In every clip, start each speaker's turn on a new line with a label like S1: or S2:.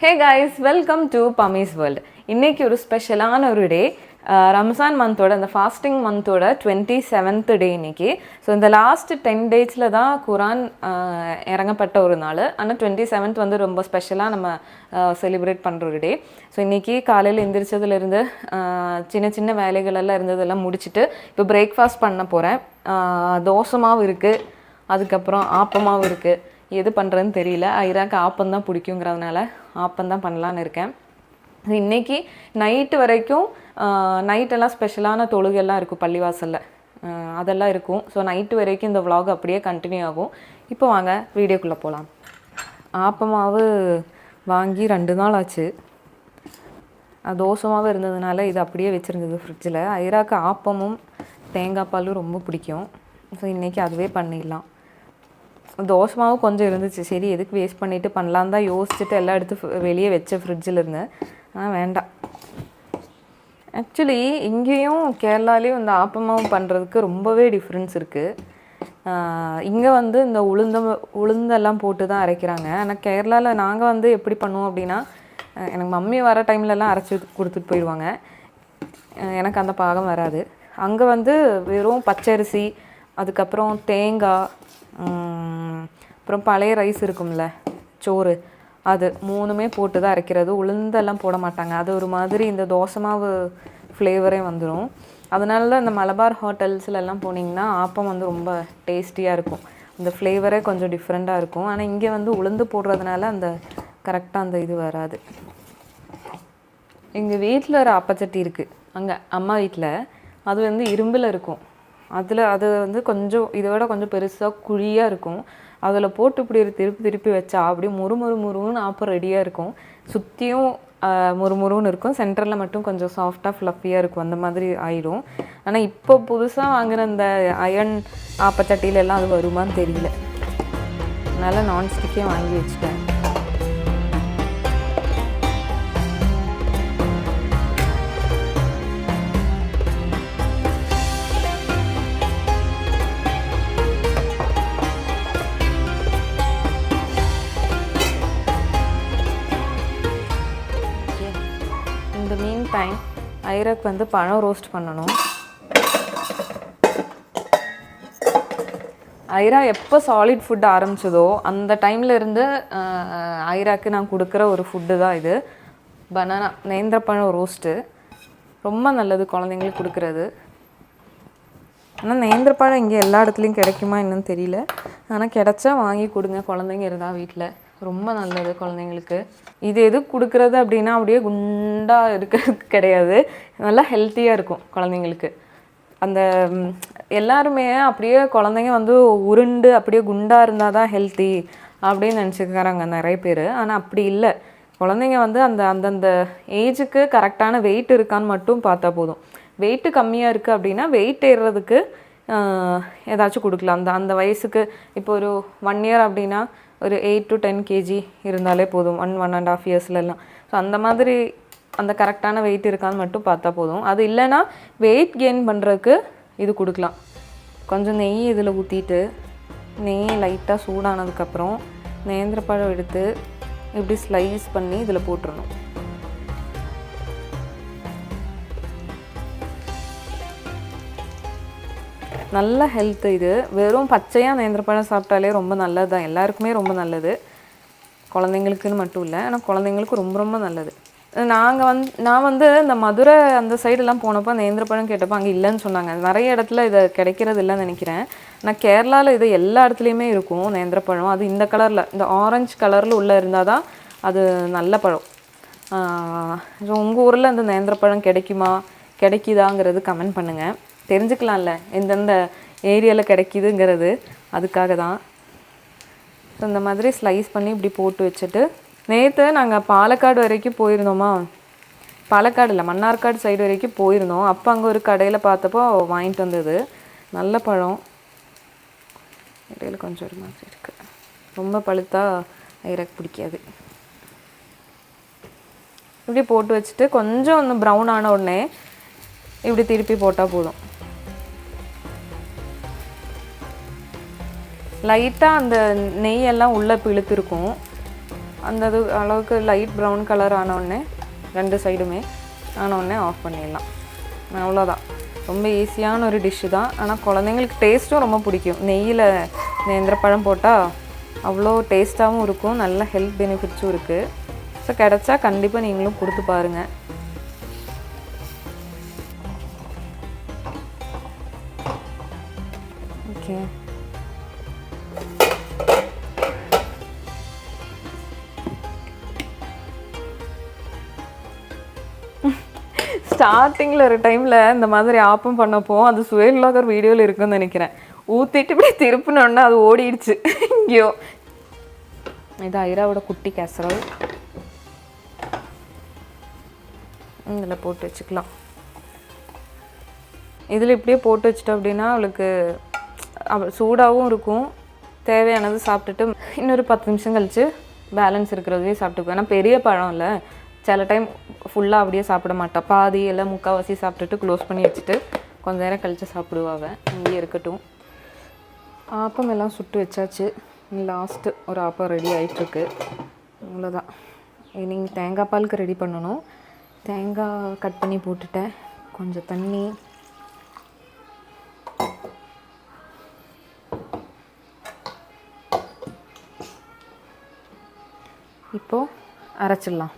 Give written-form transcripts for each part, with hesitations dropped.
S1: Hey guys, welcome to Pami's World. இன்னைக்கு ஒரு ஸ்பெஷலான ஒரு டே. ரம்ஸான் மந்தோட அந்த ஃபாஸ்டிங் மந்தோட 27th டே இன்னைக்கு. ஸோ இந்த லாஸ்ட் 10 டேஸில் தான் குரான் இறங்கப்பட்ட ஒரு நாள். ஆனால் 27th வந்து ரொம்ப ஸ்பெஷலாக நம்ம செலிப்ரேட் பண்ணுற ஒரு டே. ஸோ இன்றைக்கி காலையில் எந்திரிச்சதுலேருந்து சின்ன சின்ன வேலைகளெல்லாம் இருந்ததெல்லாம் முடிச்சுட்டு இப்போ பிரேக்ஃபாஸ்ட் பண்ண போகிறேன். தோசை மாவு இருக்குது, அதுக்கப்புறம் ஆப்பமாவும் இருக்குது. எது பண்ணுறதுன்னு தெரியல. ஐராக்கு ஆப்பந்தான் பிடிக்குங்கிறதுனால ஆப்பந்தான் பண்ணலான்னு இருக்கேன். இன்றைக்கி நைட்டு வரைக்கும் நைட்டெல்லாம் ஸ்பெஷலான தொழுகெல்லாம் இருக்கும் பள்ளிவாசலில், அதெல்லாம் இருக்கும். ஸோ நைட்டு வரைக்கும் இந்த vlog அப்படியே கண்டினியூ ஆகும். இப்போ வாங்க வீடியோக்குள்ளே போகலாம். ஆப்பமாவு வாங்கி 2 நாள் ஆச்சு. தோசை மாவு இருந்ததுனால இது அப்படியே வச்சுருந்தது ஃப்ரிட்ஜில். ஐராக்கு ஆப்பமும் தேங்காய் பாலும் ரொம்ப பிடிக்கும். ஸோ இன்றைக்கி அதுவே பண்ணிடலாம். தோசை மாவு கொஞ்சம் இருந்துச்சு, சரி எதுக்கு வேஸ்ட் பண்ணிவிட்டு பண்ணலான் தான் யோசிச்சுட்டு எல்லாம் எடுத்து வெளியே வச்ச ஃப்ரிட்ஜில் இருந்தேன். வேண்டாம். ஆக்சுவலி இங்கேயும் கேரளாலேயும் இந்த ஆப்பமாவு பண்ணுறதுக்கு ரொம்பவே டிஃப்ரென்ஸ் இருக்குது. இங்கே வந்து இந்த உளுந்தெல்லாம் போட்டு தான் அரைக்கிறாங்க. ஆனால் கேரளாவில் நாங்கள் வந்து எப்படி பண்ணுவோம் அப்படின்னா, எனக்கு மம்மி வர டைம்லலாம் அரைச்சி கொடுத்துட்டு போயிடுவாங்க. எனக்கு அந்த பாகம் வராது. அங்கே வந்து வெறும் பச்சரிசி, அதுக்கப்புறம் தேங்காய், அப்புறம் பழைய ரைஸ் இருக்கும்ல சோறு, அது 3மே போட்டு தான் அரைக்கிறது. உளுந்தெல்லாம் போட மாட்டாங்க. அது ஒரு மாதிரி இந்த தோசை மாவு ஃப்ளேவரே வந்துடும். அதனால தான் இந்த மலபார் ஹோட்டல்ஸ்லலாம் போனீங்கன்னா ஆப்பம் வந்து ரொம்ப டேஸ்டியாக இருக்கும். அந்த ஃப்ளேவரே கொஞ்சம் டிஃப்ரெண்ட்டாக இருக்கும். ஆனால் இங்கே வந்து உளுந்து போடுறதுனால அந்த கரெக்டாக அந்த இது வராது. எங்கள் வீட்டில் ஒரு ஆப்பச்சட்டி இருக்குது, அங்கே அம்மா வீட்டில். அது வந்து இரும்பில் இருக்கும். அது வந்து கொஞ்சம் இதை விட கொஞ்சம் பெருசாக குழியாக இருக்கும். அதில் போட்டு இப்படி ஒரு திருப்பி வச்சா அப்படியே முறுமுறுன்னு ஆப்பம் ரெடியாக இருக்கும். சுற்றியும் முறுமுறுன்னு இருக்கும், சென்டரில் மட்டும் கொஞ்சம் சாஃப்டாக ஃப்ளஃபியாக இருக்கும். அந்த மாதிரி ஆயிடும். ஆனால் இப்போ புதுசாக வாங்குகிற இந்த அயன் ஆப்பச்சட்டியிலெல்லாம் அது வருமானு தெரியல. அதனால் நான்ஸ்டிக்கே வாங்கி வச்சுட்டேன். இந்த மீன் டைம் ஐராக்கு வந்து பழம் ரோஸ்ட் பண்ணணும். ஐரா எப்போ சாலிட் ஃபுட் ஆரம்பிச்சதோ அந்த டைமில் இருந்து ஐராக்கு நான் கொடுக்குற ஒரு ஃபுட்டு தான் இது. பனானா நேந்திரப்பழம் ரோஸ்ட்டு ரொம்ப நல்லது குழந்தைங்களுக்கு கொடுக்குறது. ஆனால் நேந்திரப்பழம் இங்கே எல்லா இடத்துலையும் கிடைக்குமா என்னன்னு தெரியல. ஆனால் கிடச்சா வாங்கி கொடுங்க, குழந்தைங்க இருந்தால் வீட்டில் ரொம்ப நல்லது குழந்தைங்களுக்கு. இது எதுக்கு கொடுக்குறது அப்படின்னா அப்படியே குண்டாக இருக்கிறதுக்கு கிடையாது, நல்லா ஹெல்த்தியாக இருக்கும் குழந்தைங்களுக்கு. அந்த எல்லாருமே அப்படியே குழந்தைங்க வந்து உருண்டு அப்படியே குண்டாக இருந்தால் தான் ஹெல்த்தி அப்படின்னு நினச்சிக்கிறாங்க நிறைய பேர். ஆனால் அப்படி இல்லை. குழந்தைங்க வந்து அந்தந்த ஏஜுக்கு கரெக்டான வெயிட் இருக்கான்னு மட்டும் பார்த்தா போதும். வெயிட்டு கம்மியாக இருக்குது அப்படின்னா வெயிட் ஏறுறதுக்கு ஏதாச்சும் கொடுக்கலாம். அந்த வயசுக்கு இப்போ ஒரு 1 year அப்படின்னா ஒரு 8 to 10 kg இருந்தாலே போதும். 1.5 yearsலாம். ஸோ அந்த மாதிரி அந்த கரெக்டான வெயிட் இருக்கான்னு மட்டும் பார்த்தா போதும். அது இல்லைன்னா வெயிட் கெயின் பண்ணுறதுக்கு இது கொடுக்கலாம். கொஞ்சம் நெய் இதில் ஊற்றிட்டு, நெய் லைட்டாக சூடானதுக்கப்புறம் நேந்திரப்பழம் எடுத்து இப்படி ஸ்லைஸ் பண்ணி இதில் போட்டுடணும். நல்ல ஹெல்த்து இது. வெறும் பச்சையாக நேந்திரப்பழம் சாப்பிட்டாலே ரொம்ப நல்லது தான், எல்லாருக்குமே ரொம்ப நல்லது. குழந்தைங்களுக்குன்னு மட்டும் இல்லை, ஆனால் குழந்தைங்களுக்கு ரொம்ப ரொம்ப நல்லது. நான் வந்து இந்த மதுரை அந்த சைடெல்லாம் போனப்போ நேந்திரப்பழம் கேட்டப்போ அங்கே இல்லைன்னு சொன்னாங்க. நிறைய இடத்துல இதை கிடைக்கிறது இல்லைன்னு நினைக்கிறேன். ஆனால் கேரளாவில் இது எல்லா இடத்துலையுமே இருக்கும் நேந்திரப்பழம். அது இந்த கலரில், இந்த ஆரஞ்சு கலரில் உள்ளே இருந்தால் தான் அது நல்ல பழம். ஸோ உங்கள் ஊரில் அந்த நேந்திரப்பழம் கிடைக்குதாங்கிறது கமெண்ட் பண்ணுங்கள், தெரிஞ்சுக்கலாம்ல எந்தெந்த ஏரியாவில் கிடைக்கிதுங்கிறது. அதுக்காக தான். ஸோ இந்த மாதிரி ஸ்லைஸ் பண்ணி இப்படி போட்டு வச்சுட்டு, நேற்று நாங்கள் பாலக்காடு வரைக்கும் போயிருந்தோமா, பாலக்காடு இல்லை மன்னார்காடு சைடு வரைக்கும் போயிருந்தோம். அப்போ அங்கே ஒரு கடையில் பார்த்தப்போ வாங்கிட்டு வந்தது. நல்ல பழம், இடையில கொஞ்சம் ஒரு மாதிரி இருக்குது. ரொம்ப பழுத்தா ஐராக்கு பிடிக்காது. இப்படி போட்டு வச்சுட்டு கொஞ்சம் ஒன்று ப்ரௌன் ஆன உடனே இப்படி திருப்பி போட்டால் போதும். லைட்டாக அந்த நெய்யெல்லாம் உள்ளே இழுத்துருக்கும். அந்த இது அளவுக்கு லைட் ப்ரௌன் கலர் ஆனோடனே 2 சைடுமே ஆனோடனே ஆஃப் பண்ணிடலாம். அவ்வளோதான். ரொம்ப ஈஸியான ஒரு டிஷ்ஷு தான். ஆனால் குழந்தைங்களுக்கு டேஸ்ட்டும் ரொம்ப பிடிக்கும். நெய்யில் நேந்திரப்பழம் போட்டால் அவ்வளோ டேஸ்ட்டாகவும் இருக்கும், நல்ல ஹெல்த் பெனிஃபிட்ஸும் இருக்குது. ஸோ கிடச்சா கண்டிப்பாக நீங்களும் கொடுத்து பாருங்கள். ஓகே, ஸ்டார்டிங்கில் ஒரு டைமில் இந்த மாதிரி ஆப்பம் பண்ணப்போ அது சுயல் vlogger வீடியோவில் இருக்குன்னு நினைக்கிறேன். ஊற்றிட்டு இப்படி திருப்பினோன்னா அது ஓடிடுச்சு இங்கேயோ. இது ஐராவோட குட்டி கேசரோல். இதில் போட்டு வச்சுக்கலாம். இதில் இப்படியே போட்டு வச்சிட்டோம் அப்படின்னா அவளுக்கு சூடாகவும் இருக்கும். தேவையானது சாப்பிட்டுட்டு இன்னொரு 10 நிமிஷம் கழித்து பேலன்ஸ் இருக்கிறதையும் சாப்பிட்டுக்குவேன். ஏன்னா பெரிய பழம் இல்லை, சில டைம் ஃபுல்லாக அப்படியே சாப்பிட மாட்டாள். பாதி எல்லாம் முக்கால்வாசி சாப்பிட்டுட்டு க்ளோஸ் பண்ணி வச்சுட்டு கொஞ்ச நேரம் கழித்து சாப்பிடுவாங்க. இங்கேயே இருக்கட்டும். ஆப்பம் எல்லாம் சுட்டு வச்சாச்சு. லாஸ்ட்டு ஒரு ஆப்பம் ரெடி ஆகிட்டுருக்கு. அவ்வளோதான். நீங்கள் தேங்காய் பாலுக்கு ரெடி பண்ணணும். தேங்காய் கட் பண்ணி போட்டுட்டேன். கொஞ்சம் தண்ணி, இப்போது அரைச்சிடலாம்.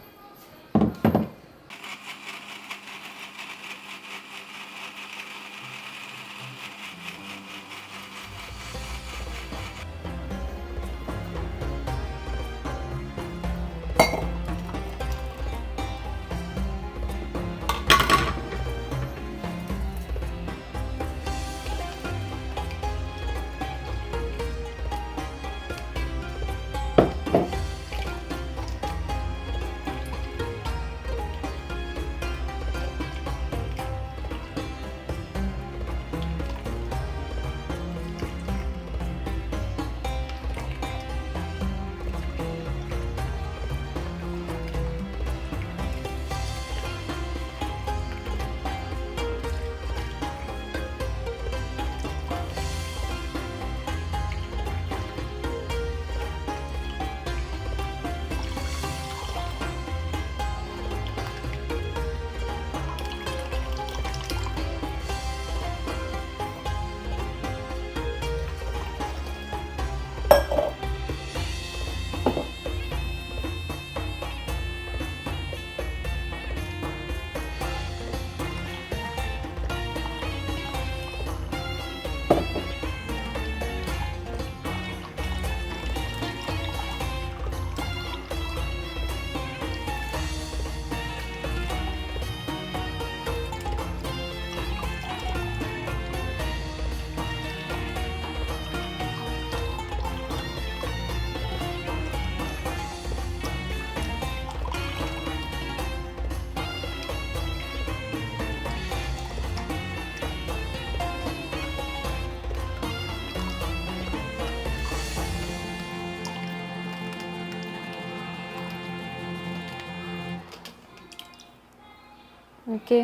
S1: ஓகே,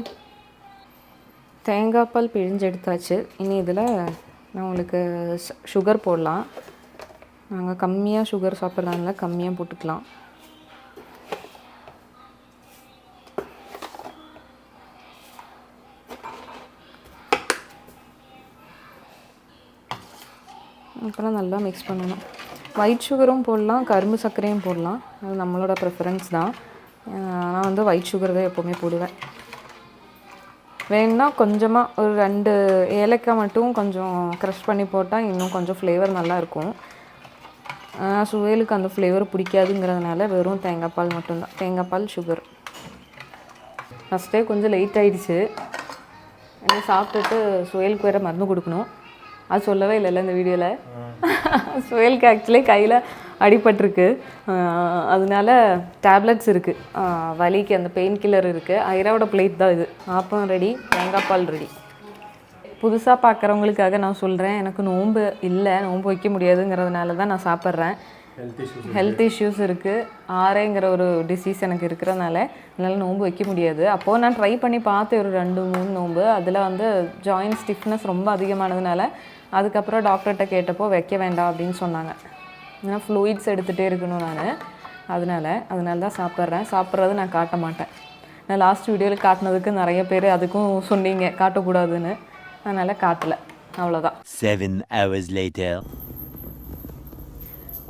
S1: தேங்காய் பால் பிழிஞ்சு எடுத்தாச்சு. இனி இதில் நான் உங்களுக்கு சுகர் போடலாம். நாங்கள் கம்மியாக சுகர் சாப்பிட்றதுனால கம்மியாக போட்டுக்கலாம். அப்புறம் நல்லா மிக்ஸ் பண்ணணும். ஒயிட் சுகரும் போடலாம், கரும்பு சர்க்கரையும் போடலாம். அது நம்மளோட ப்ரிஃபரன்ஸ் தான். நான் வந்து ஒயிட் சுகர் தான் எப்போவுமே போடுவேன். வேணுன்னா கொஞ்சமாக ஒரு 2 ஏலக்காய் மட்டும் கொஞ்சம் க்ரஷ் பண்ணி போட்டால் இன்னும் கொஞ்சம் ஃப்ளேவர் நல்லாயிருக்கும். சுவைலுக்கு அந்த ஃப்ளேவர் பிடிக்காதுங்கிறதுனால வெறும் தேங்காய் பால் மட்டும்தான். தேங்காய் பால், சுகர். ஃபஸ்ட்டே கொஞ்சம் லேட் ஆகிடுச்சு. என்ன சாப்பிட்டுட்டு சுவைலுக்கு வேறு மருந்து கொடுக்கணும். அது சொல்லவே இல்லைல்ல இந்த வீடியோவில். சுவைலுக்கு ஆக்சுவலி கையில் அடிபட்டிருக்கு. அதனால டேப்லெட்ஸ் இருக்குது, வலிக்கு அந்த பெயின் கில்லர் இருக்குது. ஐராவோட பிளேட் தான் இது. ஆப்பம் ரெடி, தேங்காய் பால் ரெடி. புதுசாக பார்க்குறவங்களுக்காக நான் சொல்கிறேன், எனக்கு நோன்பு இல்லை, நோன்பு வைக்க முடியாதுங்கிறதுனால தான் நான் சாப்பிட்றேன். ஹெல்த் இஷ்யூஸ் இருக்குது, ஆரேங்கிற ஒரு டிசீஸ் எனக்கு இருக்கிறதுனால என்னால் நோன்பு வைக்க முடியாது. அப்போது நான் ட்ரை பண்ணி பார்த்தேன் ஒரு 2-3 நோன்பு. அதில் வந்து ஜாயின்ட் ஸ்டிஃப்னஸ் ரொம்ப அதிகமானதுனால அதுக்கப்புறம் டாக்டர்கிட்ட கேட்டப்போ வைக்க வேண்டாம் அப்படின்னு சொன்னாங்க. ஏன்னா ஃப்ளூயிட்ஸ் எடுத்துகிட்டே இருக்கணும். அதனால தான் சாப்பிட்றது நான் காட்ட மாட்டேன். நான் லாஸ்ட் வீடியோவில் காட்டினதுக்கு நிறைய பேர் அதுக்கும் சொன்னீங்க காட்டக்கூடாதுன்னு, அதனால் காட்டலை, அவ்வளோதான்.
S2: 7 hours later.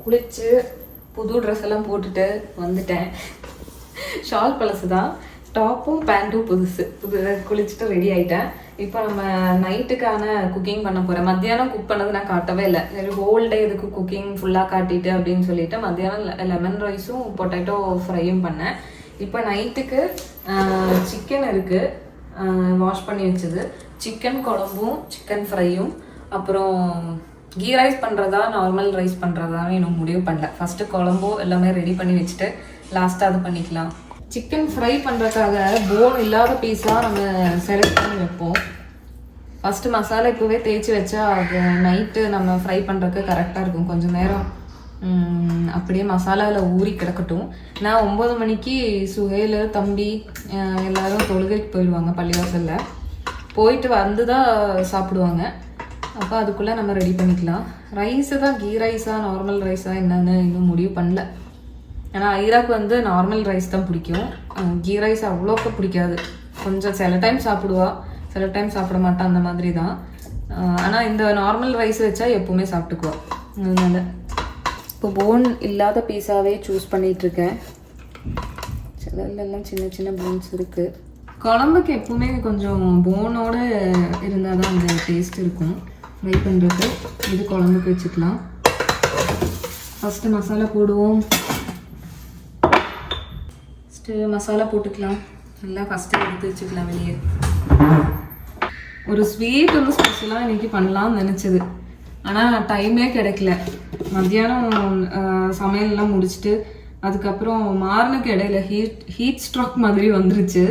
S1: குளிச்சு புது ட்ரெஸ் எல்லாம் போட்டுட்டு வந்துட்டேன். ஷால் பழசு தான், டாப்பும் பேண்ட்டும் புதுசு. குளிச்சுட்டு ரெடி ஆகிட்டேன். இப்போ நம்ம நைட்டுக்கான குக்கிங் பண்ண போகிறேன். மத்தியானம் குக் பண்ணது நான் காட்டவே இல்லை. ஹோல் டே இதுக்கு குக்கிங் ஃபுல்லாக காட்டிட்டு அப்படின்னு சொல்லிட்டு மத்தியானம் லெமன் ரைஸும் பொட்டேட்டோ ஃப்ரையும் பண்ணேன். இப்போ நைட்டுக்கு சிக்கன் இருக்குது, வாஷ் பண்ணி வச்சது. சிக்கன் குழம்பும் சிக்கன் ஃப்ரையும், அப்புறம் கீ ரைஸ் பண்ணுறதா நார்மல் ரைஸ் பண்ணுறதான்னு இன்னும் முடிவு பண்ணல. ஃபஸ்ட்டு குழம்பும் எல்லாமே ரெடி பண்ணி வச்சுட்டு லாஸ்ட்டாக அது பண்ணிக்கலாம். சிக்கன் ஃப்ரை பண்ணுறதுக்காக போன் இல்லாத பீஸாக நம்ம செலக்ட் பண்ணி வைப்போம். ஃபஸ்ட்டு மசாலா இப்போவே தேய்ச்சி வச்சா அது நைட்டு நம்ம ஃப்ரை பண்ணுறதுக்கு கரெக்டாக இருக்கும். கொஞ்சம் நேரம் அப்படியே மசாலாவில் ஊறி கிடக்கட்டும். நான் 9 மணிக்கு சுஹேல் தம்பி எல்லோரும் தொழுகைக்கு போயிடுவாங்க. பள்ளிவாசலில் போயிட்டு வந்து தான் சாப்பிடுவாங்க. அப்போ அதுக்குள்ளே நம்ம ரெடி பண்ணிக்கலாம். ரைஸு தான் கீ ரைஸா நார்மல் ரைஸா என்னன்னு இன்னும் முடிவு பண்ணல. ஏன்னா ஐராக்கு வந்து நார்மல் ரைஸ் தான் பிடிக்கும், கீ ரைஸ் அவ்வளோக்கு பிடிக்காது. கொஞ்சம் சில டைம் சாப்பிடுவா, சில டைம் சாப்பிட மாட்டான், அந்த மாதிரி தான். ஆனால் இந்த நார்மல் ரைஸ் வச்சா எப்போவுமே சாப்பிட்டுக்குவா. அதனால இப்போ போன் இல்லாத பீஸாவே சூஸ் பண்ணிகிட்ருக்கேன். சிலர்லாம் சின்ன சின்ன போன்ஸ் இருக்குது. குழம்புக்கு எப்பவுமே கொஞ்சம் போனோடு இருந்தால் தான் அந்த டேஸ்ட் இருக்கும். ஃப்ரை பண்ணுறது இது குழம்புக்கு வச்சுக்கலாம். ஃபஸ்ட்டு மசாலா போடுவோம். ஃபஸ்ட்டு மசாலா போட்டுக்கலாம். நல்லா ஃபஸ்ட்டு எடுத்து வச்சுக்கலாம் வெளியே. ஒரு ஸ்வீட் வந்து ஸ்பெஷலாக இன்றைக்கி பண்ணலாம்னு நினச்சது, ஆனால் டைமே கிடைக்கல. மத்தியானம் சமையல்லாம் முடிச்சுட்டு அதுக்கப்புறம் மார்னுக்கு இடையில ஹீட் ஸ்ட்ரோக் மாதிரி வந்துருச்சு.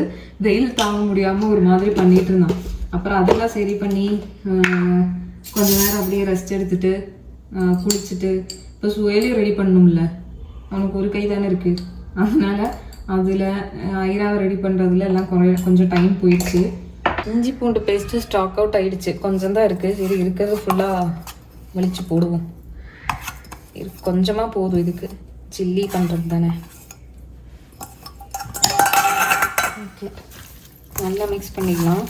S1: வெயில் தாங்க முடியாமல் ஒரு மாதிரி பண்ணிகிட்டு இருந்தான். அப்புறம் அதெல்லாம் சரி பண்ணி கொஞ்ச நேரம் அப்படியே ரெஸ்ட் எடுத்துட்டு குளிச்சுட்டு இப்போ சுவேலையும் ரெடி பண்ணணும்ல, அவனுக்கு ஒரு கை தானே இருக்குது. அதனால் அதில் ஐராவை ரெடி பண்ணுறதுல எல்லாம் கொஞ்சம் டைம் போயிடுச்சு. இஞ்சி பூண்டு பேஸ்ட்டு ஸ்டாக் அவுட் ஆகிடுச்சு, கொஞ்சம் தான் இருக்குது. சரி இருக்கிறது ஃபுல்லாக வலிச்சு போடுவோம். கொஞ்சமாக போதும், இதுக்கு சில்லி பண்ணுறது தானே. ஓகே, நல்லா மிக்ஸ் பண்ணிக்கலாம்.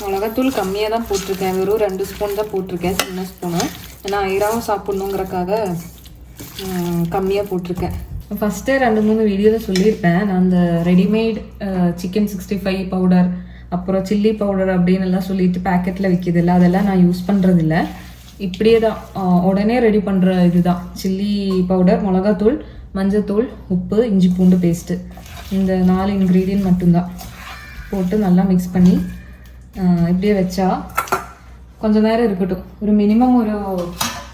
S1: மிளகாத்தூள் கம்மியாக தான் போட்டிருக்கேன், வெறும் 2 ஸ்பூன் தான் போட்டிருக்கேன், சின்ன ஸ்பூனு. ஏன்னா ஐராவும் சாப்பிட்ணுங்கிறக்காக கம்மியாக போட்டிருக்கேன். ஃபஸ்ட்டே 2-3 வீடியோவில் சொல்லியிருப்பேன் நான். அந்த ரெடிமேட் சிக்கன் 65 பவுடர், அப்புறம் சில்லி பவுடர் அப்படின்னு எல்லாம் சொல்லிட்டு பேக்கெட்டில் விற்கிதில்ல, அதெல்லாம் நான் யூஸ் பண்ணுறதில்ல. இப்படியே தான் உடனே ரெடி பண்ணுற இதுதான். சில்லி பவுடர், மிளகாத்தூள், மஞ்சத்தூள், உப்பு, இஞ்சி பூண்டு பேஸ்ட்டு, இந்த 4 இன்க்ரீடியன்ட் மட்டும்தான் போட்டு நல்லா மிக்ஸ் பண்ணி இப்படியே வச்சா கொஞ்சம் நேரம் இருக்கட்டும். ஒரு மினிமம் ஒரு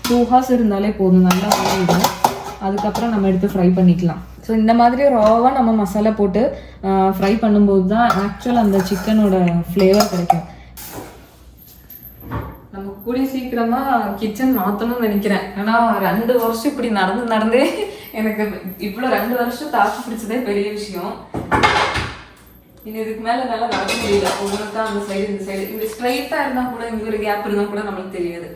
S1: 2 hours இருந்தாலே போதும், நல்லா ஊறிடும். அதுக்கப்புறம் நம்ம எடுத்து ஃப்ரை பண்ணிக்கலாம். ஸோ இந்த மாதிரி ராவாக நம்ம மசாலா போட்டு ஃப்ரை பண்ணும்போது தான் ஆக்சுவல் அந்த சிக்கனோட ஃப்ளேவர் கிடைக்கும். நம்ம கூடிய சீக்கிரமாக கிச்சன் மாற்றணும்னு நினைக்கிறேன். ஏன்னா 2 வருஷம் இப்படி நடந்தே எனக்கு இவ்வளோ 2 வருஷம் தாக்கு பிடிச்சதே பெரிய விஷயம். இன்னும் இதுக்கு மேலே நல்லா நடக்க முடியல. ஒவ்வொருக்கா அந்த சைடு இந்த சைடு இப்படி ஸ்ட்ரைட்டாக இருந்தால் கூட, இங்கே ஒரு கேப் இருந்தால் கூட நம்மளுக்கு தெரியாது.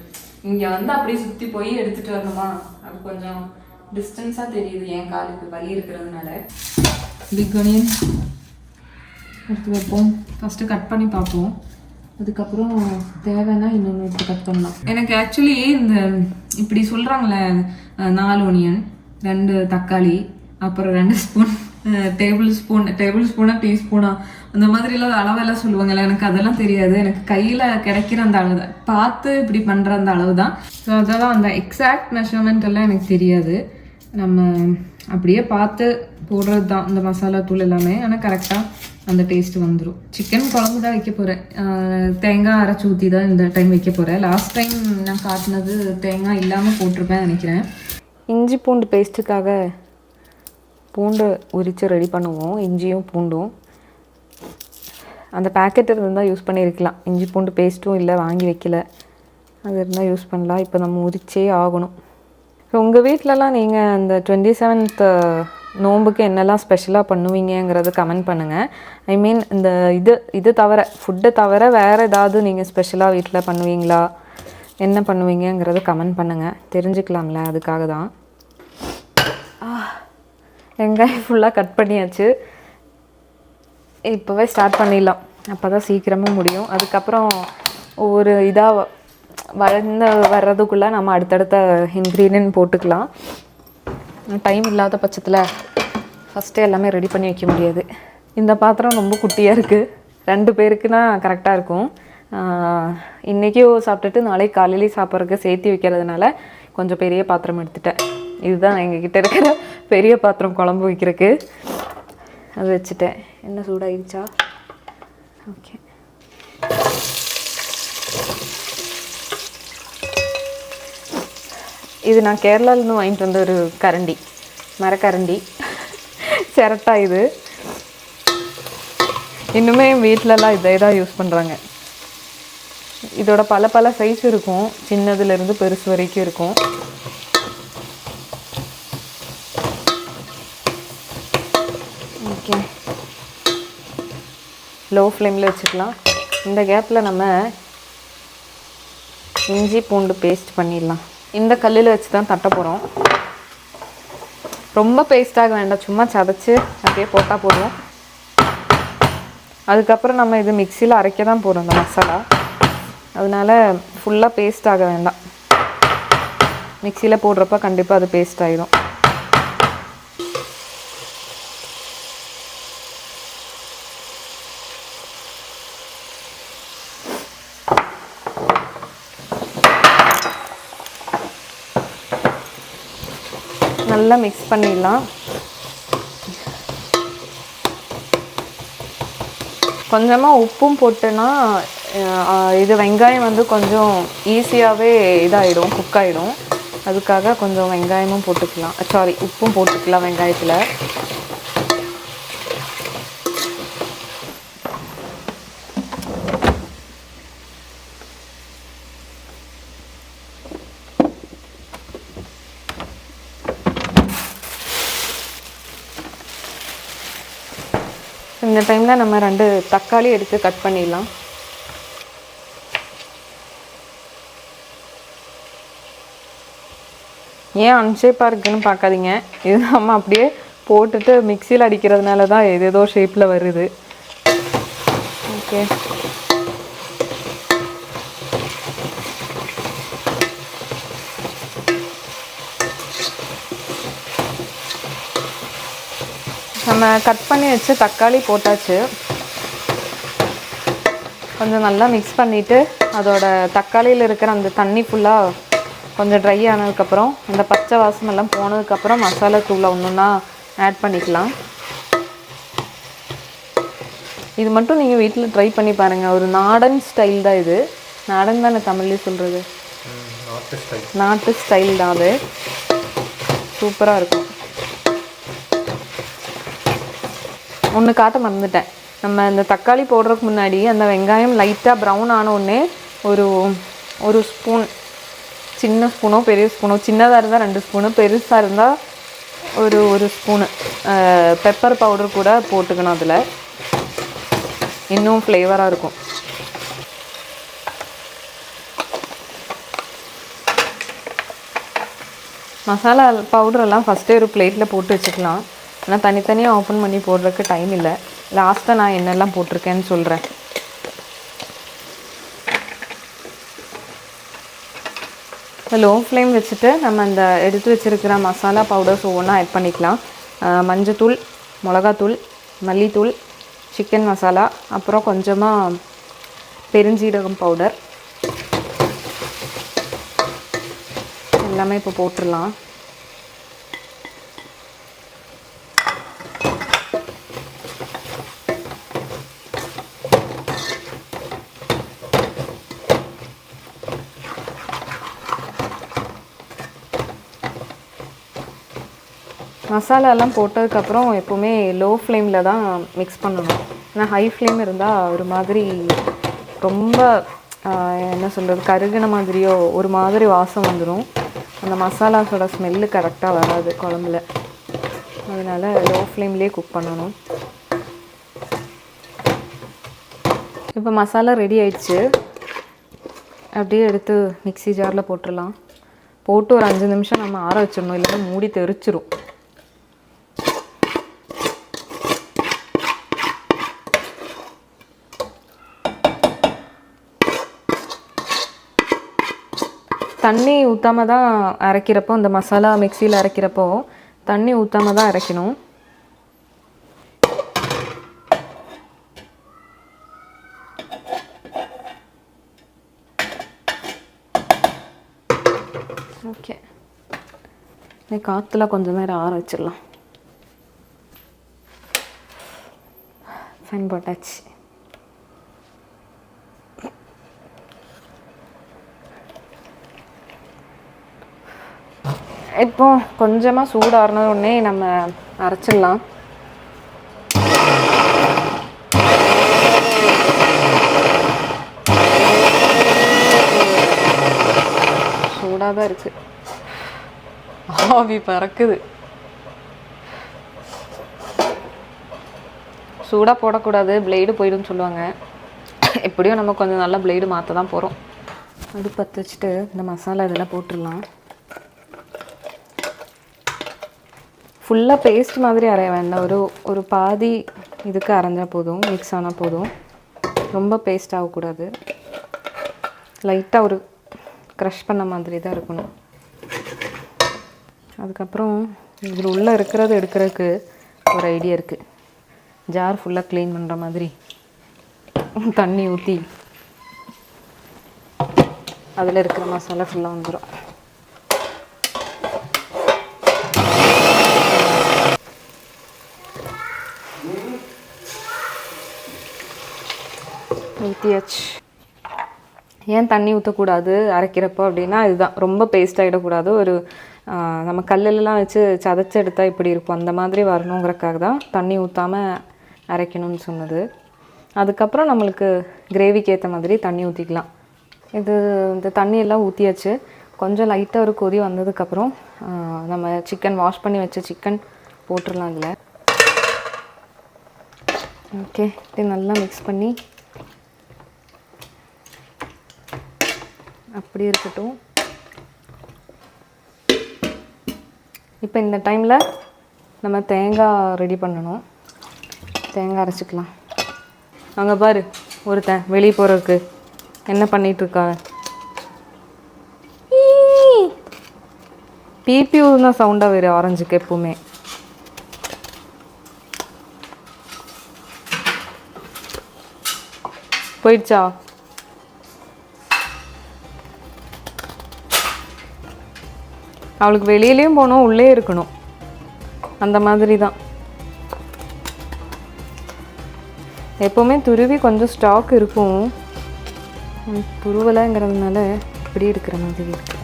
S1: இங்கே வந்து அப்படியே சுற்றி போய் எடுத்துகிட்டு வரணுமா, அது கொஞ்சம் டிஸ்டன்ஸாக தெரியுது என் காலுக்கு வலி இருக்கிறதுனால. பிக் ஆனியன் எடுத்து வைப்போம். ஃபஸ்ட்டு கட் பண்ணி பார்ப்போம், அதுக்கப்புறம் தேவைன்னா இன்னொன்று எடுத்து கட் பண்ணலாம். எனக்கு ஆக்சுவலி இந்த இப்படி சொல்கிறாங்களே 4 ஆனியன், 2 தக்காளி, அப்புறம் 2 ஸ்பூன் டேபிள் ஸ்பூனா டீஸ்பூனா அந்த மாதிரிலாம் அளவெல்லாம் சொல்லுவாங்கல்ல, எனக்கு அதெல்லாம் தெரியாது. எனக்கு கையில் கிடைக்கிற அந்த அளவு தான் பார்த்து இப்படி பண்ணுற அந்த அளவு தான். ஸோ அதெல்லாம் அந்த எக்ஸாக்ட் மெஷர்மெண்ட் எல்லாம் எனக்கு தெரியாது. நம்ம அப்படியே பார்த்து போடுறது தான் இந்த மசாலா தூள் எல்லாமே. ஆனால் கரெக்டாக அந்த டேஸ்ட் வந்துடும். சிக்கன் குழம்பு தான் வைக்க போகிறேன். தேங்காய் அரைச்சி ஊற்றி தான் இந்த டைம் வைக்க போகிறேன். லாஸ்ட் டைம் நான் காட்டினது தேங்காய் இல்லாமல் போட்டிருப்பேன் நினைக்கிறேன். இஞ்சி பூண்டு பேஸ்ட்டுக்காக பூண்டு உரித்து ரெடி பண்ணுவோம். இஞ்சியும் பூண்டும் அந்த பேக்கெட் இருந்தால் யூஸ் பண்ணியிருக்கலாம். இஞ்சி பூண்டு பேஸ்ட்டும் இல்லை, வாங்கி வைக்கல, அது இருந்தால் யூஸ் பண்ணலாம். இப்போ நம்ம உரிச்சே ஆகணும். உங்கள் வீட்டிலலாம் நீங்கள் இந்த 27th நோம்புக்கு என்னெல்லாம் ஸ்பெஷலாக பண்ணுவீங்கங்கிறது கமெண்ட் பண்ணுங்கள். ஐ மீன் இந்த இது தவிர ஃபுட்டு தவிர வேறு ஏதாவது நீங்கள் ஸ்பெஷலாக வீட்டில் பண்ணுவீங்களா, என்ன பண்ணுவீங்கங்கிறது கமெண்ட் பண்ணுங்கள், தெரிஞ்சுக்கலாம்ல, அதுக்காக தான். வெங்காயம் ஃபுல்லாக கட் பண்ணியாச்சு. இப்போவே ஸ்டார்ட் பண்ணிடலாம், அப்போ தான் சீக்கிரமாக முடியும். அதுக்கப்புறம் ஒவ்வொரு இதாக வர்றதுக்குள்ளே நம்ம அடுத்தடுத்த இன்க்ரீடியன்ட் போட்டுக்கலாம். டைம் இல்லாத பட்சத்தில் ஃபஸ்ட்டே எல்லாமே ரெடி பண்ணி வைக்க முடியாது. இந்த பாத்திரம் ரொம்ப குட்டியாக இருக்குது, 2 பேருக்குனா கரெக்டாக இருக்கும். இன்றைக்கும் சாப்பிட்டுட்டு நாளைக்கு காலையிலேயே சாப்பிட்றதுக்கு சேர்த்து வைக்கிறதுனால கொஞ்சம் பெரிய பாத்திரம் எடுத்துட்டேன். இதுதான் எங்ககிட்ட இருக்கிற பெரிய பாத்திரம் குழம்பு வைக்கிறதுக்கு. அது வச்சுட்டேன். என்ன சூடாகிடுச்சா? ஓகே. இது நான் கேரளாவிலேருந்து வாங்கிட்டு வந்த ஒரு கரண்டி, மரக்கரண்டி, சிரட்டா. இது இன்னுமே வீட்டிலலாம் இதே தான் யூஸ் பண்ணுறாங்க. இதோட பல சைஸ் இருக்கும், சின்னதுலேருந்து பெருசு வரைக்கும் இருக்கும். ஓகே, லோ ஃப்ளேமில் வச்சுக்கலாம். இந்த கேப்பில் நம்ம இஞ்சி பூண்டு பேஸ்ட் பண்ணிடலாம். இந்த கல்லில் வச்சு தான் தட்ட போகிறோம். ரொம்ப பேஸ்ட்டாக வேண்டாம், சும்மா சதைச்சி அப்படியே போட்டால் போதும். அதுக்கப்புறம் நம்ம இது மிக்சியில் அரைக்க தான் போகிறோம் இந்த மசாலா, அதனால் ஃபுல்லாக பேஸ்ட் ஆக வேண்டாம். மிக்சியில் போடுறப்ப கண்டிப்பாக அது பேஸ்ட் ஆகிடும். நல்லா மிக்ஸ் பண்ணிடலாம். கொஞ்சமாக உப்பும் போட்டுன்னா இது வெங்காயம் வந்து கொஞ்சம் ஈஸியாகவே இதாகிடும், குக் ஆகிடும். அதுக்காக கொஞ்சம் வெங்காயமும் போட்டுக்கலாம், சாரி உப்பும் போட்டுக்கலாம் வெங்காயத்தில். இந்த டைமில் நம்ம 2 தக்காளி எடுத்து கட் பண்ணிடலாம். ஏன் அன்ஷேப்பாக இருக்குதுன்னு பார்க்காதீங்க, இது நம்ம அப்படியே போட்டுட்டு மிக்சியில் அடிக்கிறதுனால தான் ஏதேதோ ஷேப்பில் வருது. ஓகே, நம்ம கட் பண்ணி வச்சு தக்காளி போட்டாச்சு. கொஞ்சம் நல்லா மிக்ஸ் பண்ணிவிட்டு அதோட தக்காளியில் இருக்கிற அந்த தண்ணி ஃபுல்லாக கொஞ்சம் ட்ரை ஆனதுக்கப்புறம், அந்த பச்சை வாசமெல்லாம் போனதுக்கப்புறம் மசாலா தூளை ஒன்றுன்னா ஆட் பண்ணிக்கலாம். இது மட்டும் நீங்கள் வீட்டில் ட்ரை பண்ணி பாருங்கள். ஒரு நாடன் ஸ்டைல் தான் இது. நாடன் தானே தமிழ்லேயே சொல்கிறது? நாட்டு ஸ்டைல் தான் அது. சூப்பராக இருக்கும். ஒன்று காட்ட மறந்துட்டேன், நம்ம இந்த தக்காளி போடுறதுக்கு முன்னாடி அந்த வெங்காயம் லைட்டாக ப்ரௌன் ஆனோடனே ஒரு ஸ்பூன், சின்ன ஸ்பூனோ பெரிய ஸ்பூனோ, சின்னதாக இருந்தால் 2 ஸ்பூனு, பெருசாக இருந்தால் ஒரு ஸ்பூனு பெப்பர் பவுடர் கூட போட்டுக்கணும். அதில் இன்னும் ஃப்ளேவராக இருக்கும். மசாலா பவுடரெல்லாம் ஃபஸ்ட்டே ஒரு பிளேட்டில் போட்டு வச்சுக்கலாம். ஆனால் தனித்தனியாக ஓப்பன் பண்ணி போடுறதுக்கு டைம் இல்லை. லாஸ்ட்டாக நான் என்னெல்லாம் போட்டிருக்கேன்னு சொல்கிறேன். லோ ஃப்ளேம் வச்சுட்டு நம்ம இந்த எடுத்து வச்சுருக்கிற மசாலா பவுடர்ஸ் ஒவ்வொன்றா ஆட் பண்ணிக்கலாம். மஞ்சத்தூள், மிளகாத்தூள், மல்லித்தூள், சிக்கன் மசாலா, அப்புறம் கொஞ்சமாக பெருஞ்சீரகம் பவுடர் எல்லாமே இப்போ போட்டுடலாம். மசாலாலாம் போட்டதுக்கப்புறம் எப்போவுமே லோ ஃப்ளேமில் தான் மிக்ஸ் பண்ணணும். ஏன்னா ஹை ஃப்ளேம் இருந்தால் ஒரு மாதிரி ரொம்ப என்ன சொல்கிறது, கருகின மாதிரியோ ஒரு மாதிரி வாசம் வந்துடும். அந்த மசாலாஸோட ஸ்மெல்லு கரெக்டாக வராது குழம்புல. அதனால் லோ ஃப்ளேம்லேயே குக் பண்ணணும். இப்போ மசாலா ரெடி ஆயிடுச்சு. அப்படியே எடுத்து மிக்ஸி ஜாரில் போட்டுடலாம். போட்டு ஒரு 5 நிமிஷம் நம்ம ஆற வச்சிடணும், இல்லைன்னா மூடி தெரிச்சிரும். தண்ணி ஊற்றாம தான் அரைக்கிறப்போ, இந்த மசாலா மிக்சியில் அரைக்கிறப்போ தண்ணி ஊற்றாம தான் அரைக்கணும். ஓகே, காற்றுல கொஞ்சம் நேரம் ஆற வச்சிடலாம். ஃபைன் போட்டாச்சு. இப்போ கொஞ்சமாக சூடாறின உடனே நம்ம அரைச்சிடலாம். சூடாக தான் இருக்குது, ஆவி பறக்குது. சூடாக போடக்கூடாது, பிளேடு போயிடும்னு சொல்லுவாங்க. எப்படியும் நம்ம கொஞ்சம் நல்லா பிளேடு மாற்ற தான் போகிறோம். அடுப்பு பற்ற வச்சுட்டு இந்த மசாலா இதெல்லாம் போட்டுடலாம். ஃபுல்லாக பேஸ்ட் மாதிரி அரைய வேண்டாம், ஒரு பாதி இதுக்கு அரைஞ்சால் போதும், மிக்ஸ் ஆனால் போதும். ரொம்ப பேஸ்ட் ஆகக்கூடாது, லைட்டாக ஒரு க்ரஷ் பண்ண மாதிரி தான் இருக்கணும். அதுக்கப்புறம் இதில் உள்ளே இருக்கிறது எடுக்கிறதுக்கு ஒரு ஐடியா இருக்குது. ஜார் ஃபுல்லாக க்ளீன் பண்ணுற மாதிரி தண்ணி ஊற்றி அதில் இருக்கிற மசாலா ஃபுல்லாக வந்துடும். ஊற்றியாச்சு. ஏன் தண்ணி ஊற்றக்கூடாது அரைக்கிறப்போ அப்படின்னா, இதுதான், ரொம்ப பேஸ்ட் ஆகிடக்கூடாது. ஒரு நம்ம கல்லுலலாம் வச்சு சதைச்சி எடுத்தால் இப்படி இருக்கும், அந்த மாதிரி வரணுங்கிறக்காக தான் தண்ணி ஊற்றாமல் அரைக்கணும்னு சொன்னது. அதுக்கப்புறம் நம்மளுக்கு கிரேவிக்கு ஏற்ற மாதிரி தண்ணி ஊற்றிக்கலாம். இந்த தண்ணியெல்லாம் ஊற்றியாச்சு. கொஞ்சம் லைட்டாக ஒரு கொதி வந்ததுக்கப்புறம் நம்ம சிக்கன் வாஷ் பண்ணி வச்ச சிக்கன் போட்டுடலாம் இதில். ஓகே, இப்படி நல்லா மிக்ஸ் பண்ணி அப்படி இருக்கட்டும். இப்போ இந்த டைமில் நம்ம தேங்காய் ரெடி பண்ணணும். தேங்காய் அரைச்சிக்கலாம். அங்கே பாரு, ஒருத்தன் வெளியே போகிறதுக்கு என்ன பண்ணிகிட்ருக்காங்க. பிபி ஊதுனா சவுண்டாக வேறு ஆரஞ்சுக்கு எப்பவுமே. போயிடுச்சா? அவளுக்கு வெளியிலையும் போகணும், உள்ளே இருக்கணும், அந்த மாதிரி தான். எப்போவுமே துருவி கொஞ்சம் ஸ்டாக் இருக்கும், துருவலைங்கிறதுனால இப்படி இருக்கிற மாதிரி இருக்குது.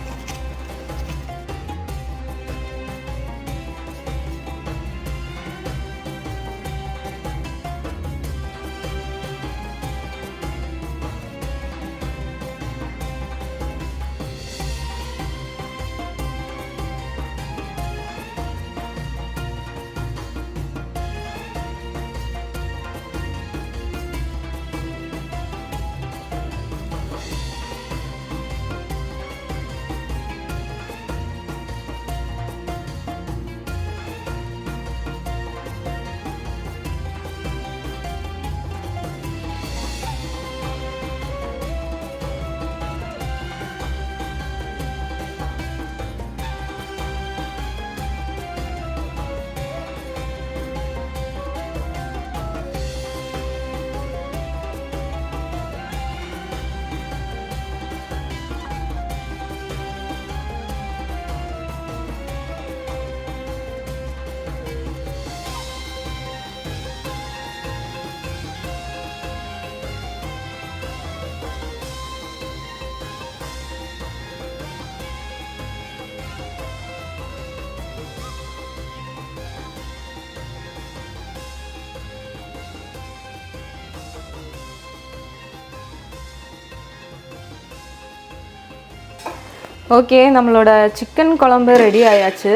S1: ஓகே, நம்மளோட சிக்கன் குழம்பு ரெடி ஆயாச்சு.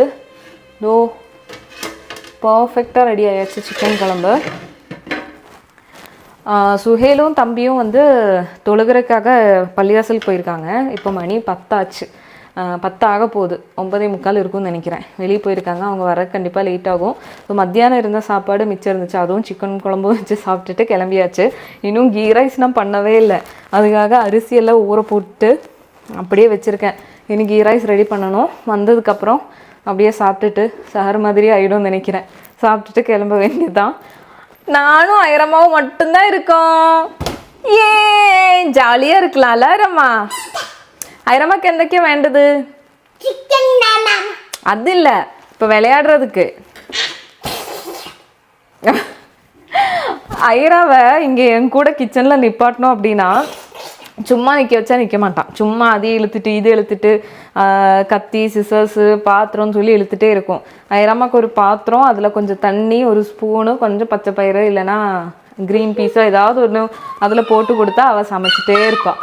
S1: ஓ, பர்ஃபெக்டாக ரெடி ஆயாச்சு சிக்கன் குழம்பு. சுஹேலும் தம்பியும் வந்து தொழுகிறதுக்காக பள்ளிவாசல் போயிருக்காங்க. இப்போ மணி 10 ஆச்சு. 10 ஆக போகுது, 9:45 இருக்கும்னு நினைக்கிறேன். வெளியே போயிருக்காங்க, அவங்க வர கண்டிப்பாக லேட் ஆகும். ஸோ மத்தியானம் இருந்த சாப்பாடு மிச்சம் இருந்துச்சு, அதுவும் சிக்கன் குழம்பும் வச்சு சாப்பிட்டுட்டு கிளம்பியாச்சு. இன்னும் கீ ரைஸ் நான் பண்ணவே இல்லை, அதுக்காக அரிசியெல்லாம் ஊற போட்டு அப்படியே வச்சுருக்கேன். இனி கீ ரைஸ் ரெடி பண்ணணும். வந்ததுக்கப்புறம் அப்படியே சாப்பிட்டுட்டு சஹர் மாதிரி ஆகிடும்னு நினைக்கிறேன். சாப்பிட்டுட்டு கிளம்ப வேண்டியதுதான். நானும் ஐரம்மாவும் மட்டும்தான் இருக்கோம். ஏன் ஜாலியாக இருக்கலாம்ல ஐரம்மா? ஐரம்மாக்கு എന്തൊക്കെയാ வேண்டது? அது இல்லை, இப்போ விளையாடுறதுக்கு. ஐராவை இங்கே என் கூட கிச்சனில் நிப்பாட்டணும் அப்படின்னா சும்மா நிற்க வச்சா நிற்க மாட்டான். சும்மா அதையும் இழுத்துட்டு இது இழுத்துட்டு கத்தி சிசர்ஸு பாத்திரம்னு சொல்லி இழுத்துட்டே இருக்கும். ஐராமாக்கு ஒரு பாத்திரம், அதில் கொஞ்சம் தண்ணி, ஒரு ஸ்பூனு, கொஞ்சம் பச்சை பயிறு இல்லைன்னா க்ரீன் பீஸோ ஏதாவது ஒன்று அதில் போட்டு கொடுத்தா அவள் சமைச்சிட்டே இருப்பாள்.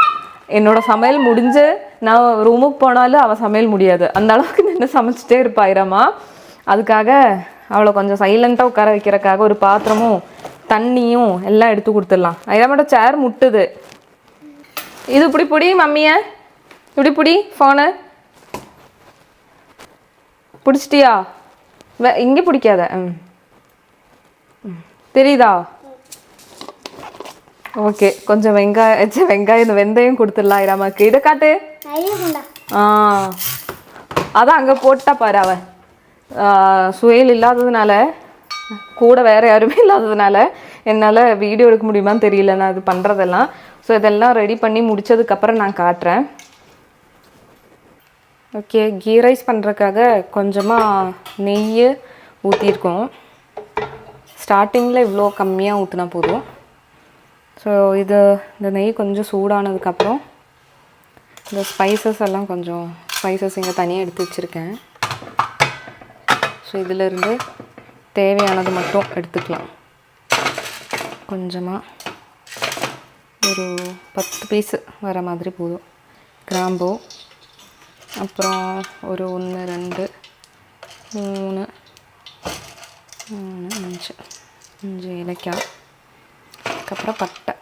S1: என்னோடய சமையல் முடிஞ்சு நான் ரூமுக்கு போனாலும் அவள் சமையல் முடியாது, அந்த அளவுக்கு நின்று சமைச்சிட்டே இருப்பா ஐராமா. அதுக்காக அவளை கொஞ்சம் சைலண்ட்டாக உட்கார வைக்கிறதுக்காக ஒரு பாத்திரமும் தண்ணியும் எல்லாம் எடுத்து கொடுத்துடலாம். ஐராமோட சேர் முட்டுது. இது இப்படி பிடி மம்மிய, இப்படி பிடி ஃபோனு. பிடிச்சிட்டியா? இங்கே பிடிக்காத. தெரியுதா? ஓகே, கொஞ்சம் வெங்காயம் வெந்தயம் கொடுத்துடலாம் ஐராமாக்கு. இதை காட்டு. அதான் அங்கே போட்டா பாரு. அவன் சுயல் இல்லாததுனால, கூட வேறு யாருமே இல்லாததுனால என்னால் வீடியோ எடுக்க முடியுமான்னு தெரியல நான் இது பண்ணுறதெல்லாம். ஸோ இதெல்லாம் ரெடி பண்ணி முடித்ததுக்கப்புறம் நான் காட்டுறேன். ஓகே, கீ ரைஸ் பண்ணுறதுக்காக கொஞ்சமாக நெய் ஊற்றிருக்கோம். ஸ்டார்டிங்கில் இவ்வளோ கம்மியாக ஊற்றினா போதும். ஸோ இந்த நெய் கொஞ்சம் சூடானதுக்கப்புறம் இந்த ஸ்பைசஸ் எல்லாம் கொஞ்சம் ஸ்பைசஸ் இங்கே தனியாக எடுத்து வச்சுருக்கேன். ஸோ இதிலேருந்து தேவையானது மட்டும் எடுத்துக்கலாம். கொஞ்சமாக ஒரு 10 பீஸு வர மாதிரி போதும் கிராம்பு. அப்புறம் ஒரு 1 2 3 5 ஏலக்காய், அதுக்கப்புறம் பட்டை.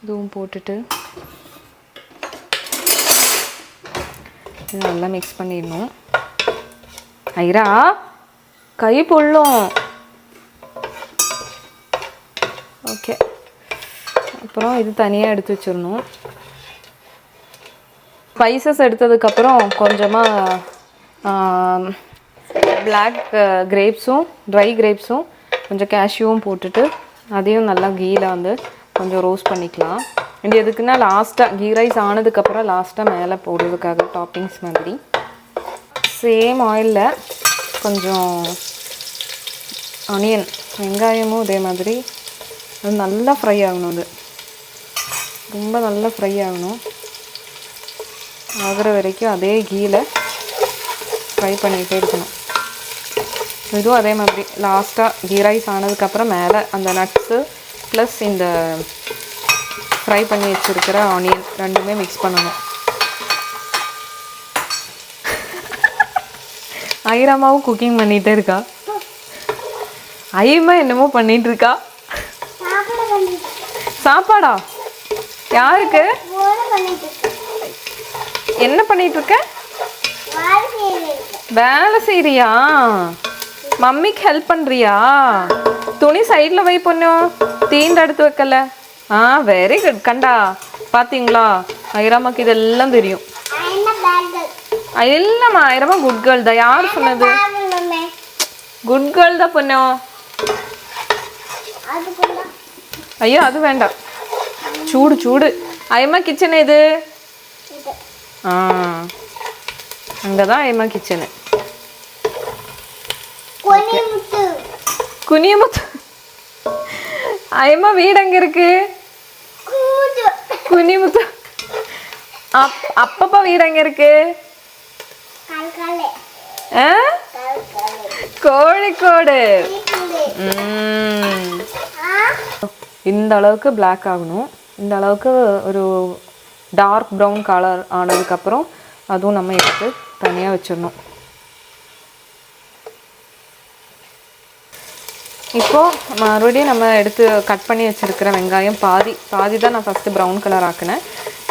S1: இதுவும் போட்டுட்டு இது நல்லா மிக்ஸ் பண்ணிடணும். ஐரா கை பொள்ளும். ஓகே, அப்புறம் இது தனியாக எடுத்து வச்சிடணும். ஸ்பைசஸ் எடுத்ததுக்கப்புறம் கொஞ்சமாக பிளாக் கிரேப்ஸும் ட்ரை கிரேப்ஸும் கொஞ்சம் கேஷ்யூவும் போட்டுட்டு அதையும் நல்லா கீயில் வந்து கொஞ்சம் ரோஸ்ட் பண்ணிக்கலாம். இது எதுக்குன்னா லாஸ்ட்டாக கீ ரைஸ் ஆனதுக்கப்புறம் லாஸ்ட்டாக மேலே போடுறதுக்காக டாப்பிங்ஸ் மாதிரி. சேம் ஆயிலில் கொஞ்சம் ஆனியன் வெங்காயமும் இதே மாதிரி அது நல்லா ஃப்ரை ஆகணும். அது ரொம்ப நல்லா ஃப்ரை ஆகணும். ஆகிற வரைக்கும் அதே கீயில் ஃப்ரை பண்ணிகிட்டே இருக்கணும். இதுவும் அதே மாதிரி லாஸ்ட்டாக கீ ரைஸ் ஆனதுக்கப்புறம் மேலே அந்த நட்ஸு ப்ளஸ் இந்த ஃப்ரை பண்ணி வச்சுருக்கிற ஆனியன் ரெண்டுமே மிக்ஸ் பண்ணணும். ஐராமாவும் குக்கிங் பண்ணிகிட்டே இருக்கா. ஐயம்மா என்னமோ பண்ணிகிட்டு இருக்கா. சாப்பாடா? யாருக்கு? என்ன பண்ணிட்டு இருக்க? வேலை செய்யறியா? மம்மிக்கு ஹெல்ப் பண்றியா? துணி சைடில் வை பொண்ணும், தீண்டு எடுத்து வைக்கல. Very good. கண்டா பார்த்தீங்களா, ஐராமாக்கு இதெல்லாம் தெரியும். இல்லைம்மா, ஐராமா குட் கேர்ள் தான். யார் சொன்னது? குட் கேர்ள் தான் பொண்ணும். ஐயோ அது வேண்டாம், சூடு சூடு. ஐயம்மா கிச்சன் இது. அங்கதான் ஐயம்மா கிச்சனு. குனியமுத்து. ஐயம்மா வீடு எங்க இருக்கு? குனிமுத்து. அப்பப்பா வீடு எங்க இருக்கு? கோழிக்கோடு. இந்த அளவுக்கு பிளாக் ஆகணும். இந்த அளவுக்கு ஒரு டார்க் ப்ரௌன் கலர் ஆனதுக்கப்புறம் அதுவும் நம்ம எடுத்து தனியாக வச்சிடணும். இப்போது மறுபடியும் நம்ம எடுத்து கட் பண்ணி வச்சுருக்கிற வெங்காயம் பாதி தான் நான் ஃபஸ்ட்டு ப்ரௌன் கலர் ஆக்கினேன்.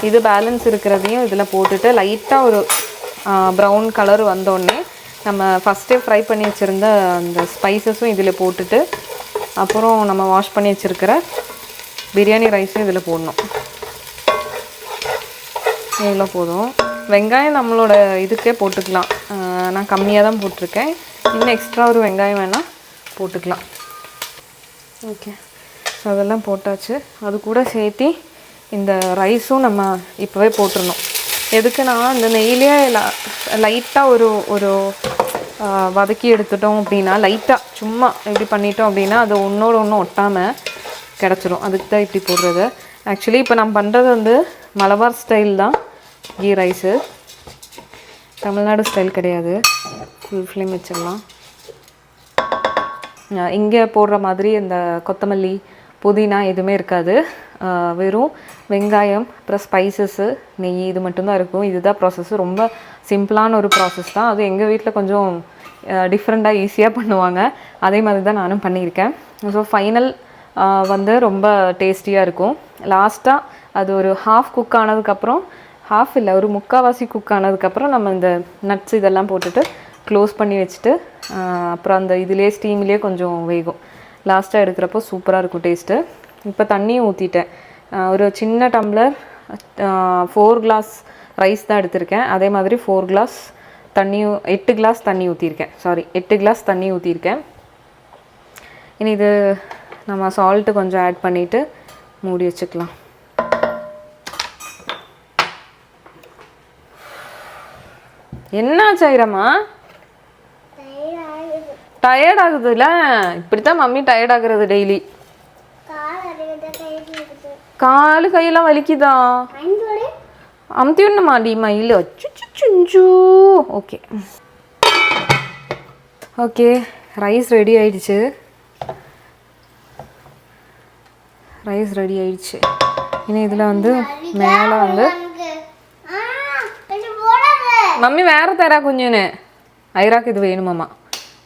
S1: இது பேலன்ஸ் இருக்கிறதையும் இதில் போட்டுட்டு லைட்டாக ஒரு ப்ரௌன் கலர் வந்தோடனே நம்ம ஃபஸ்ட்டே ஃப்ரை பண்ணி வச்சுருந்த அந்த ஸ்பைசஸும் இதில் போட்டுட்டு அப்புறம் நம்ம வாஷ் பண்ணி வச்சுருக்கிற பிரியாணி ரைஸும் இதில் போடணும். இவ்வளோ போதும். வெங்காயம் நம்மளோட இதுக்கே போட்டுக்கலாம். நான் கம்மியாக தான் போட்டிருக்கேன். இன்னும் எக்ஸ்ட்ரா ஒரு வெங்காயம் வேணால் போட்டுக்கலாம். ஓகே, ஸோ அதெல்லாம் போட்டாச்சு. அது கூட சேர்த்து இந்த ரைஸும் நம்ம இப்போவே போட்டுடணும். எதுக்குன்னா இந்த நெய்லேயே லைட்டாக ஒரு வதக்கி எடுத்துட்டோம் அப்படின்னா, லைட்டாக சும்மா இப்படி பண்ணிட்டோம் அப்படின்னா அது ஒன்றோடு ஒன்றும் ஒட்டாமல் கிடச்சிரும். அதுக்கு தான் இப்படி போடுறது. ஆக்சுவலி இப்போ நான் பண்ணுறது வந்து மலபார் ஸ்டைல் தான் கீ ரைஸு, தமிழ்நாடு ஸ்டைல் கிடையாது. ஃபுல் ஃப்ளேம் வச்சிடலாம். இங்கே போடுற மாதிரி இந்த கொத்தமல்லி புதினா எதுவுமே இருக்காது. வெறும் வெங்காயம் அப்புறம் ஸ்பைசஸ்ஸு நெய் இது மட்டும்தான் இருக்கும். இதுதான் ப்ராசஸ்ஸு. ரொம்ப சிம்பிளான ஒரு ப்ராசஸ் தான். அது எங்கள் வீட்டில் கொஞ்சம் டிஃப்ரெண்ட்டாக ஈஸியாக பண்ணுவாங்க. அதே மாதிரி தான் நானும் பண்ணியிருக்கேன். ஸோ ஃபைனல் வந்து ரொம்ப டேஸ்டியாக இருக்கும். லாஸ்ட்டாக அது ஒரு ஹாஃப் குக் ஆனதுக்கப்புறம், ஹாஃப் இல்லை ஒரு முக்கால்வாசி குக் ஆனதுக்கப்புறம் நம்ம இந்த நட்ஸ் இதெல்லாம் போட்டுட்டு க்ளோஸ் பண்ணி வச்சுட்டு அப்புறம் அந்த இதிலே ஸ்டீம்லேயே கொஞ்சம் வேகும். லாஸ்ட்டாக எடுக்கிறப்போ சூப்பராக இருக்கும் டேஸ்ட்டு. இப்போ தண்ணியும் ஊற்றிட்டேன். ஒரு சின்ன டம்ளர் 4 கிளாஸ் ரைஸ் தான் எடுத்திருக்கேன். அதே மாதிரி 4 கிளாஸ் தண்ணியும் 8 கிளாஸ் தண்ணி ஊற்றிருக்கேன். 8 கிளாஸ் தண்ணி ஊற்றிருக்கேன். இனி இது நம்ம சால்ட்டு கொஞ்சம் ஆட் பண்ணிவிட்டு மூடி வச்சுக்கலாம். என்னாச்சு ஐரம்மா? டயர்ட் ஆகுதுல்ல? இப்படித்தான் மம்மி டயர்ட் ஆகுறது டெய்லி. காலு கையெல்லாம் வலிக்குதா? அமுத்தி விடணுமா டி மயில்? அச்சு. ஓகே ஓகே, ரைஸ் ரெடி ஆயிடுச்சு. இனி இதில் வந்து மேலே வந்து மம்மி வேறு தரா குஞ்சுன்னு ஐராக்கு இது வேணுமாம்மா.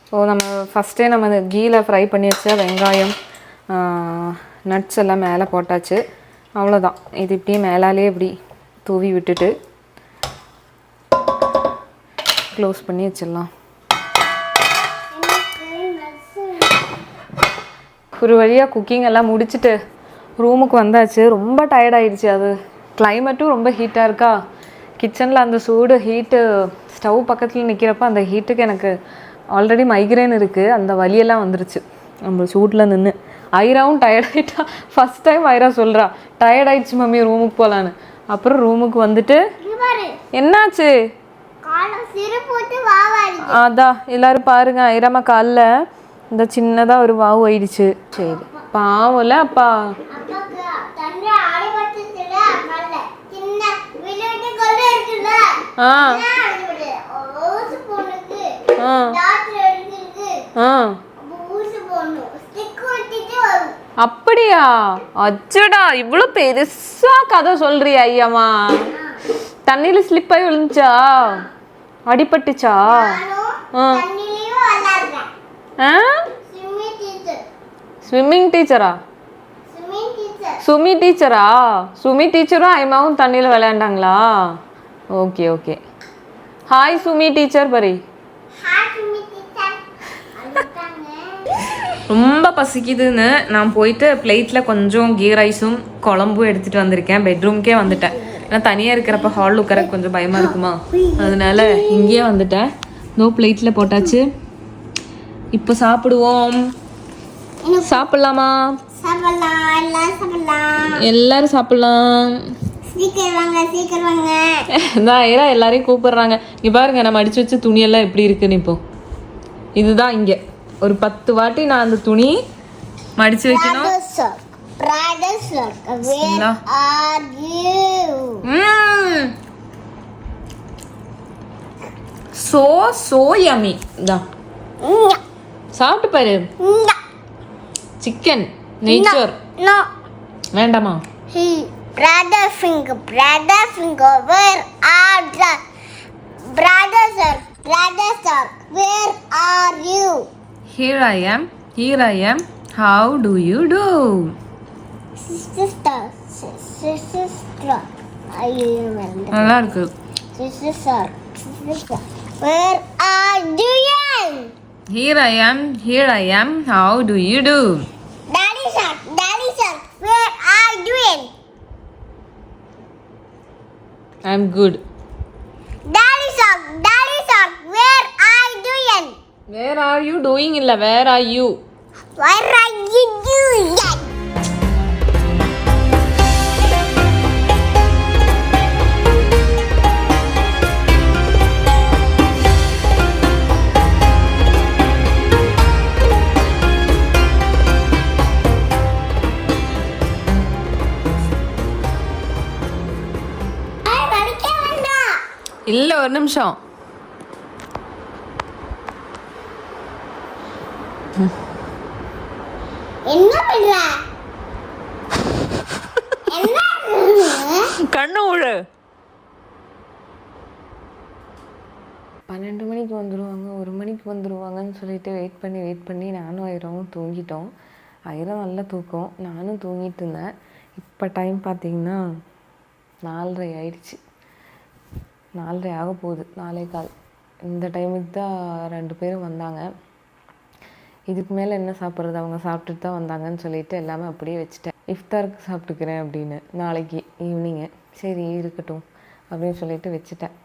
S1: ஸோ நம்ம ஃபஸ்ட்டே நம்ம இந்த கீயில் ஃப்ரை பண்ணி வச்ச வெங்காயம் நட்ஸ் எல்லாம் மேலே போட்டாச்சு. அவ்வளோதான். இது இப்படியே மேலாலே இப்படி தூவி விட்டுட்டு க்ளோஸ் பண்ணி வச்சிடலாம். ஒரு வழியாக குக்கிங் எல்லாம் முடிச்சுட்டு ரூமுக்கு வந்தாச்சு. ரொம்ப டயர்டாயிடுச்சு. அது கிளைமேட்டும் ரொம்ப ஹீட்டாக இருக்கா. கிச்சனில் அந்த சூடு ஹீட்டு ஸ்டவ் பக்கத்தில் நிற்கிறப்ப அந்த ஹீட்டுக்கு எனக்கு ஆல்ரெடி மைக்ரேன் இருக்குது. அந்த வலியெல்லாம் வந்துருச்சு நம்ம சூட்டில் நின்று. ஐராவும் டயர்டாயிட்டா. ஃபஸ்ட் டைம் ஐரா சொல்கிறா டயர்டாயிடுச்சு மம்மி ரூமுக்கு போகலான்னு. அப்புறம் ரூமுக்கு வந்துட்டு என்னாச்சு அதான் எல்லோரும் பாருங்க. ஐராமா காலில் இந்த சின்னதாக ஒரு வாவு ஆயிடுச்சு. சரி பாவம்ல அப்பா. அப்படியா? அச்சடா, இவ்வளோ பெருசா கதை சொல்றியா ஐயாமா? தண்ணியில ஸ்லிப் ஆகி விழுந்துச்சா? அடிபட்டுச்சா? ஸ்விம்மிங் டீச்சரா? சுமி டீச்சரும் ஐமாவும் தண்ணியில் விளையாண்டாங்களா? Okay okay. Hi Sumi teacher பரி. ரொம்ப பசிக்குதுன்னு நான் போயிட்டு பிளேட்டில் கொஞ்சம் கீ ரைஸும் குழம்பும் எடுத்துகிட்டு வந்திருக்கேன். பெட்ரூம்க்கே வந்துட்டேன். ஏன்னா தனியாக இருக்கிறப்ப ஹால் உட்கார கொஞ்சம் பயமாக இருக்குமா, அதனால இங்கேயே வந்துட்டேன். நோ பிளேட்டில் போட்டாச்சு. இப்போ சாப்பிடுவோம். சாப்பிடலாமா? எல்லாரும் சாப்பிடலாம். எல்லாரையும் கூப்பிடுறாங்க. இங்க பாருங்க, நம்ம அடிச்சு வச்ச துணியெல்லாம் எப்படி இருக்குன்னு. இப்போ இதுதான் இங்க ஒரு 10 வாட்டி நான் அந்த துணி மடிச்சு வைக்கணும். So yummy. சாப்பிட்டு பாரு. சிக்கன் நெய்ச்சோர் வேண்டாமா?
S3: He, brother finger, where are the brother sir, where are you?
S1: Here I am. How do you do?
S3: Sister, ஐயோ
S1: நல்லா இருக்கு.
S3: sister, where are you?
S1: Here I am. How do you do?
S3: Daddy sir, where are you?
S1: I'm good.
S3: Daddy sir, where are you?
S1: Where are you doing? இல்ல where are you?
S3: Where are you doing?
S1: இல்ல ஒரு நிமிஷம்.
S3: என்ன பண்ற?
S1: கண்ணு ஊழு. 12 மணிக்கு வந்துடுவாங்க, 1 மணிக்கு வந்துடுவாங்கன்னு சொல்லிட்டு வெயிட் பண்ணி நானும் ஐராவும் தூங்கிட்டோம். ஐரா நல்லா தூக்கம், நானும் தூங்கிட்டு இருந்தேன். இப்போ டைம் பார்த்தீங்கன்னா 4:30 ஆயிடுச்சு. 4:30 ஆக போகுது, 4:15. இந்த டைமுக்கு தான் 2 பேரும் வந்தாங்க. இதுக்கு மேலே என்ன சாப்பிட்றது, அவங்க சாப்பிட்டுட்டு தான் வந்தாங்கன்னு சொல்லிட்டு எல்லாமே அப்படியே வச்சுட்டேன். இஃப்தாருக்கு சாப்பிட்டுக்கிறேன் அப்படின்னு, நாளைக்கு ஈவினிங்கு. சரி இருக்கட்டும் அப்படின்னு சொல்லிட்டு வச்சுட்டேன்.